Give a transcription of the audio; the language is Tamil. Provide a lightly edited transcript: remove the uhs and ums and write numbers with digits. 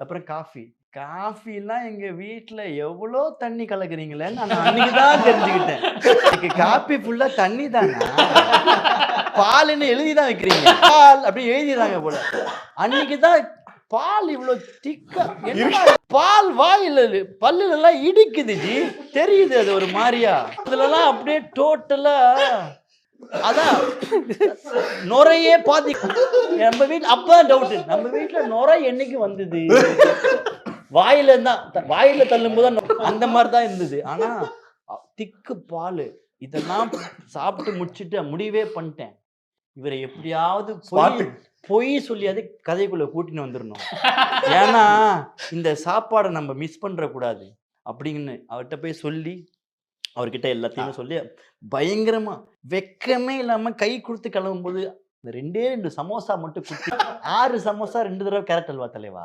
அப்புறம் காஃபிலாம் எங்க வீட்ல எவ்வளோ தண்ணி கலக்குறீங்களேன்னு நான் அன்னைக்கு தான் தெரிஞ்சுக்கிட்டேன். இன்னைக்கு காப்பி ஃபுல்லா தண்ணி தானா? பாலுன்னு எழுதி தான் வைக்கிறீங்க. பால் அப்படி எழுதிடுறாங்க போல. அன்னைக்கு தான் பால் இவ்வளோ திக்கா என்னடா பால் வாயில பல்லுல எல்லாம் இடிக்குது ஜி. தெரியுது அது ஒரு மாதிரியா. இதுலலாம் அப்படியே டோட்டலா அதான் நுரையே பாதி. நம்ம வீட்டுல அப்பதான் டவுட், நம்ம வீட்டுல நுரை என்னைக்கு வந்தது? வாயில தள்ளும் போது அந்த மாதிரி தான் இருந்தது. ஆனா திக்கு பால் இதெல்லாம் சாப்பிட்டு முடிச்சுட்டு முடிவே பண்ணிட்டேன். இவரை எப்படியாவது பொய் சொல்லியாவது கதைக்குள்ள கூட்டின்னு வந்துடணும். ஏன்னா இந்த சாப்பாடை நம்ம மிஸ் பண்ற கூடாது அப்படின்னு அவர்கிட்ட போய் சொல்லி அவர்கிட்ட எல்லாத்தையுமே சொல்லி பயங்கரமா வெக்கமே இல்லாம கை கொடுத்து கிளம்பும் போது இந்த 2 சமோசா மட்டும் குத்தி 6 சமோசா 2 தடவை கேரட் அல்வா தலைவா.